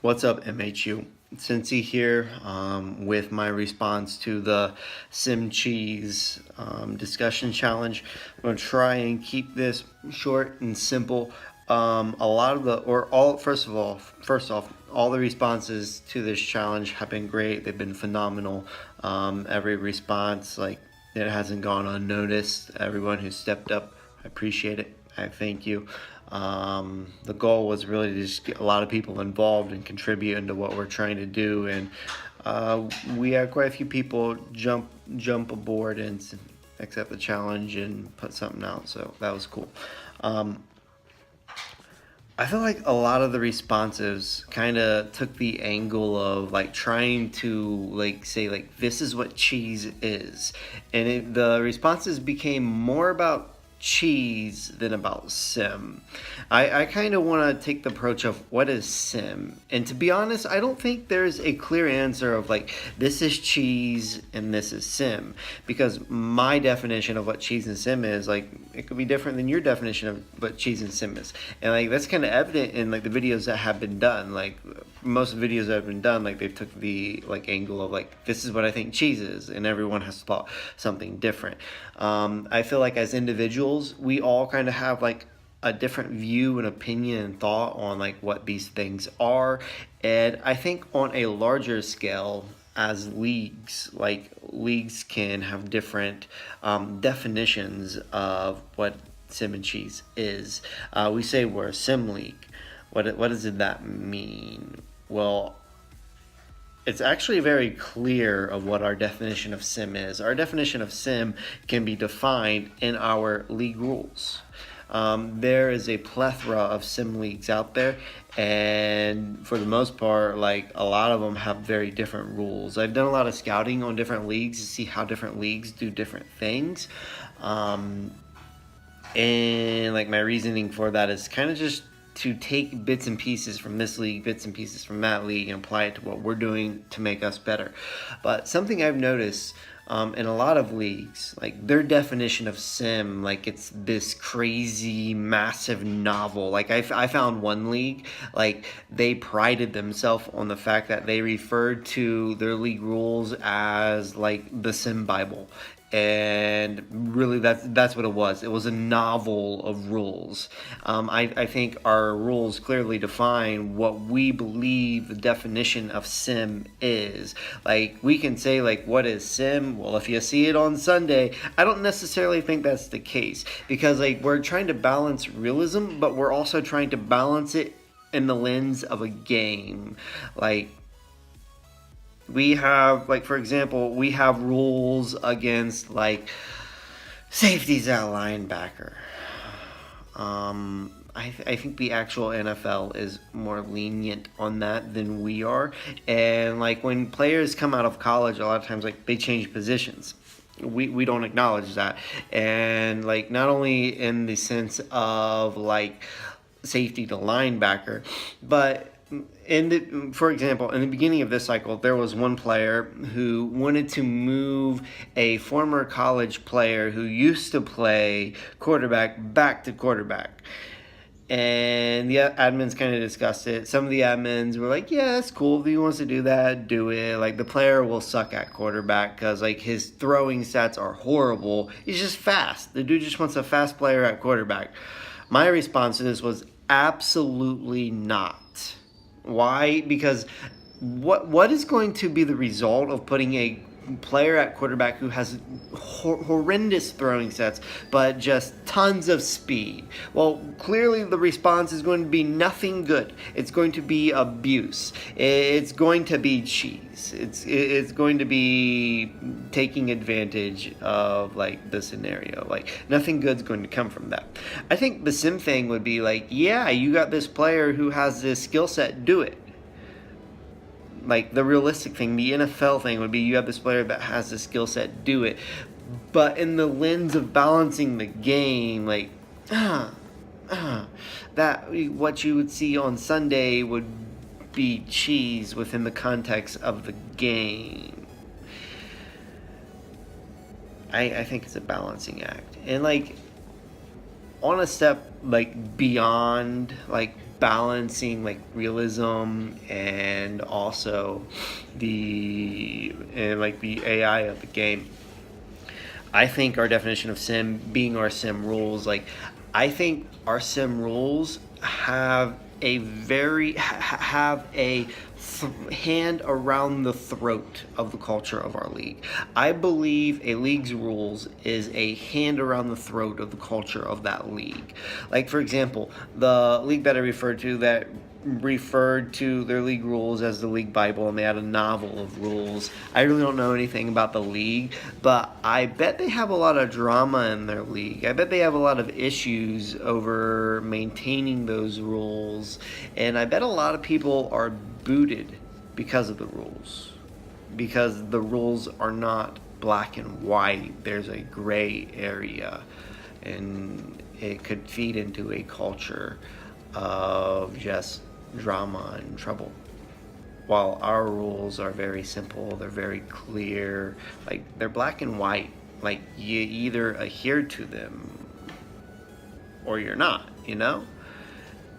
What's up, MHU? Cinci here with my response to the Cinci discussion challenge. I'm going to try and keep this short and simple. A lot of the, or all, first off, all the responses to this challenge have been great. They've been phenomenal. Every response, like, it hasn't gone unnoticed. Everyone who stepped up, I appreciate it. I thank you. The goal was really to just get a lot of people involved and contribute into what we're trying to do, and we had quite a few people jump aboard and accept the challenge and put something out, so that was cool. I feel like a lot of the responses kind of took the angle of like trying to like say like this is what cheese is, and the responses became more about cheese than about sim. I kind of want to take the approach of what is sim, and to be honest, I don't think there's a clear answer of like this is cheese and this is sim, because my definition of what cheese and sim is like it could be different than your definition of what cheese and sim is, and like that's kind of evident in like the videos that have been done. Like most videos that have been done, like they took the like angle of like this is what I think cheese is, and everyone has thought something different. I feel like as individuals, we all kind of have like a different view and opinion and thought on like what these things are, and I think on a larger scale, as leagues, like leagues can have different definitions of what sim and cheese is. We say we're a sim league. What does that mean? Well, it's actually very clear of what our definition of sim is. Our definition of sim can be defined in our league rules. There is a plethora of sim leagues out there, and for the most part, like a lot of them have very different rules. I've done a lot of scouting on different leagues to see how different leagues do different things. And like my reasoning for that is kind of just to take bits and pieces from this league, bits and pieces from that league, and apply it to what we're doing to make us better. But something I've noticed in a lot of leagues, like their definition of sim, like it's this crazy, massive novel. Like I found one league, like they prided themselves on the fact that they referred to their league rules as like the sim Bible, and really that's what it was. It was a novel of rules. I think our rules clearly define what we believe the definition of sim is. Like we can say like what is sim? Well, if you see it on Sunday, I don't necessarily think that's the case, because like we're trying to balance realism, but we're also trying to balance it in the lens of a game. Like we have, like, for example, we have rules against like safeties at linebacker. I think the actual NFL is more lenient on that than we are, and like when players come out of college, a lot of times like they change positions. We don't acknowledge that, and like not only in the sense of like safety to linebacker, but for example, in the beginning of this cycle, there was one player who wanted to move a former college player who used to play quarterback back to quarterback. And the admins kind of discussed it. Some of the admins were like, yeah, it's cool. If he wants to do that, do it. Like, the player will suck at quarterback because, like, his throwing stats are horrible. He's just fast. The dude just wants a fast player at quarterback. My response to this was absolutely not. Why? Because what is going to be the result of putting a player at quarterback who has horrendous throwing sets but just tons of speed? Well, clearly the response is going to be nothing good. It's going to be abuse. It's going to be cheese. It's going to be taking advantage of like the scenario. Like nothing good's going to come from that. I think the sim thing would be like, yeah, you got this player who has this skill set, do it. Like the realistic thing, the NFL thing would be you have this player that has the skill set, do it. But in the lens of balancing the game, like that what you would see on Sunday would be cheese within the context of the game. I think it's a balancing act. And like on a step like beyond like balancing like realism and also the AI of the game. I think our definition of sim being our sim rules, like I think our sim rules have a hand around the throat of the culture of our league. I believe a league's rules is a hand around the throat of the culture of that league. Like, for example, the league that I referred to that referred to their league rules as the league Bible, and they had a novel of rules. I really don't know anything about the league, but I bet they have a lot of drama in their league. I bet they have a lot of issues over maintaining those rules, and I bet a lot of people are booted because of the rules, because the rules are not black and white. There's a gray area, and it could feed into a culture of just drama and trouble. While our rules are very simple, they're very clear, like they're black and white. Like you either adhere to them or you're not, you know?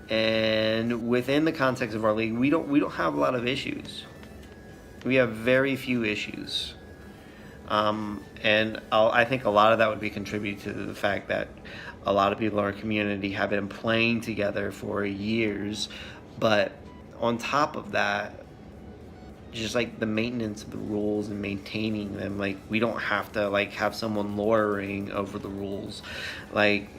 And within the context of our league, we don't have a lot of issues. We have very few issues. And I think a lot of that would be contributed to the fact that a lot of people in our community have been playing together for years. But on top of that, just like the maintenance of the rules and maintaining them, like we don't have to like have someone lawyering over the rules. Like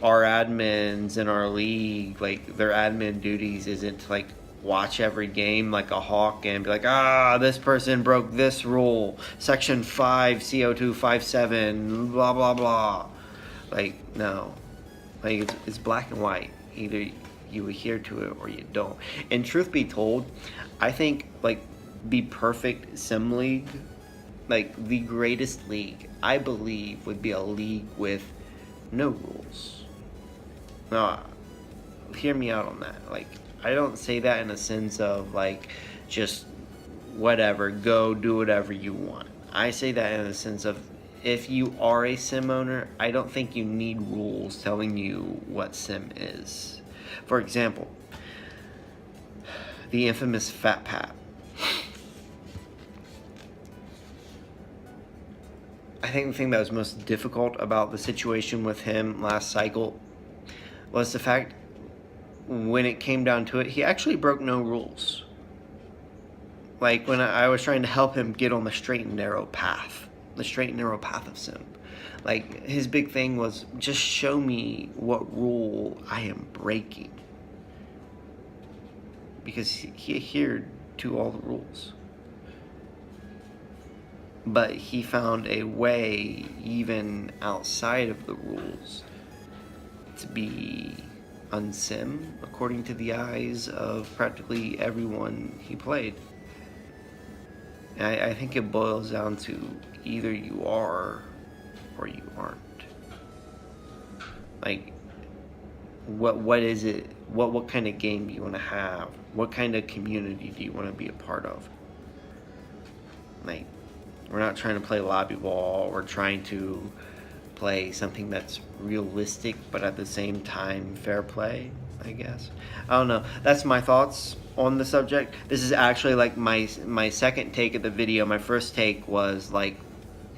our admins in our league, like their admin duties isn't to like watch every game like a hawk and be like, this person broke this rule, section 5 CO2 57 blah blah blah. Like, no, like it's black and white. Either you adhere to it or you don't. And truth be told, I think like the perfect sim league, like the greatest league, I believe would be a league with no rules. Now, hear me out on that. Like, I don't say that in a sense of like just whatever, go do whatever you want. I say that in a sense of, if you are a sim owner, I don't think you need rules telling you what sim is. For example, the infamous Fat Pat. I think the thing that was most difficult about the situation with him last cycle was the fact, when it came down to it, he actually broke no rules. Like when I was trying to help him get on the straight and narrow path of sim. Like his big thing was, just show me what rule I am breaking. Because he adhered to all the rules. But he found a way, even outside of the rules, to be unsim, according to the eyes of practically everyone he played. And I think it boils down to either you are or you aren't. Like, what is it? What kind of game do you want to have? What kind of community do you want to be a part of? Like, we're not trying to play lobby ball. We're trying to play something that's realistic, but at the same time fair play, I guess. I don't know. That's my thoughts on the subject. This is actually like my second take of the video. My first take was like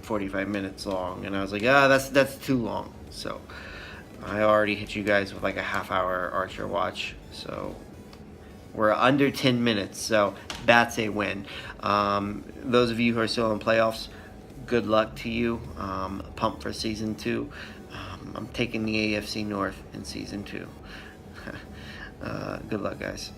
45 minutes long, and I was like, that's too long. So I already hit you guys with like a half-hour Archer watch. So we're under 10 minutes, so that's a win. Those of you who are still in playoffs, good luck to you. Pumped for Season 2. I'm taking the AFC North in Season 2. Good luck, guys.